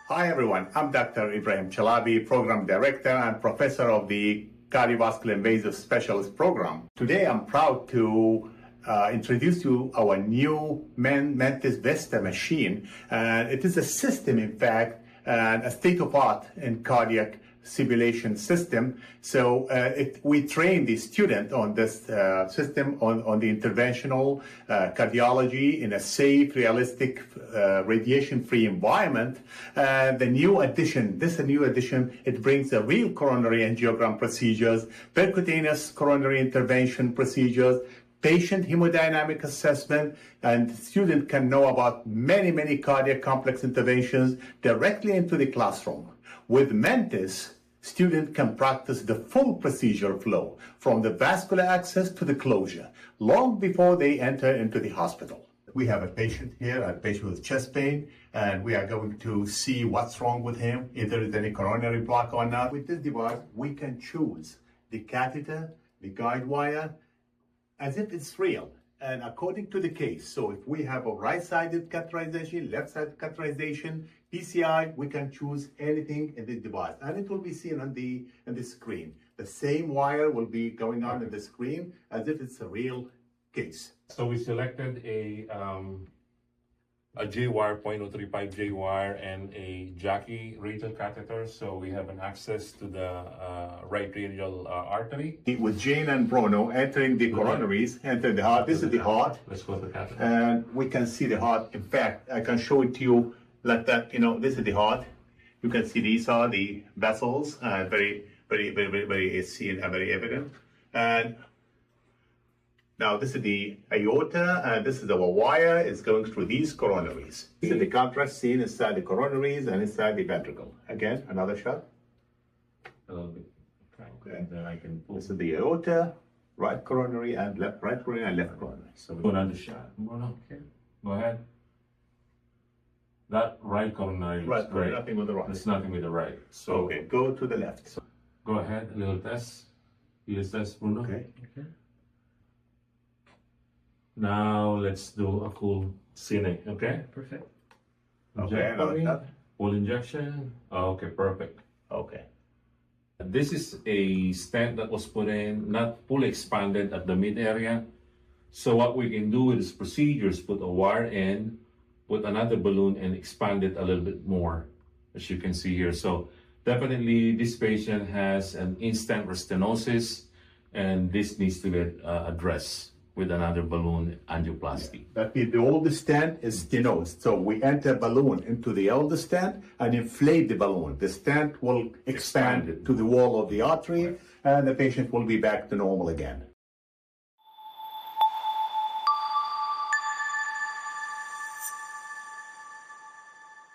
Hi everyone, I'm Dr. Ibrahim Chalabi, Program Director and Professor of the Cardiovascular Invasive Specialist Program. Today I'm proud to introduce you our new Mentice VIST machine. And it is a system, in fact, and a state-of-art in cardiac simulation system. So we train the student on this system, on the interventional cardiology in a safe, realistic, radiation-free environment. The new addition, it brings the real coronary angiogram procedures, percutaneous coronary intervention procedures, patient hemodynamic assessment, and the student can know about many cardiac complex interventions directly into the classroom. With Mentice, student can practice the full procedure flow from the vascular access to the closure long before they enter into the hospital. We have a patient here, a patient with chest pain, and we are going to see what's wrong with him, if there is any coronary block or not. With this device, we can choose the catheter, the guide wire, as if it's real and according to the case. So if we have a right-sided catheterization, left-sided catheterization, PCI, we can choose anything in this device, and it will be seen on the screen. The same wire will be going on in the screen as if it's a real case. So we selected a J-wire, 0.035 J-wire, and a Jackie radial catheter, so we have an access to the right radial artery. With Jane and Bruno entering the coronaries, enter the heart. This is the heart. Let's go to the catheter. And we can see the heart. In fact, I can show it to you like that. You know, this is the heart. You can see these are the vessels, very seen and very evident. And now this is the aorta, and this is our wire. It's going through these coronaries. This is the contrast seen inside the coronaries and inside the ventricle. Again, another shot. A little bit. Okay. And then I can pull. This is the aorta, right coronary and right coronary and left coronary. So we go another shot. Okay. Go ahead. That right coronary is Right, great. nothing with the right. There's nothing with the right. So Okay, go to the left. So go ahead, a little test. Use test, Bruno. Okay. Now let's do a cool scenic, okay? Perfect. Okay, another shot. Full injection. Okay, perfect. Okay. This is a stent that was put in, not fully expanded at the mid area. So what we can do with this procedure is put a wire in, put another balloon, and expand it a little bit more, as you can see here. So definitely this patient has an in-stent restenosis, and this needs to get addressed with another balloon angioplasty. That means the old stent is stenosed. So we enter balloon into the old stent and inflate the balloon. The stent will expand to the wall of the artery, and the patient will be back to normal again.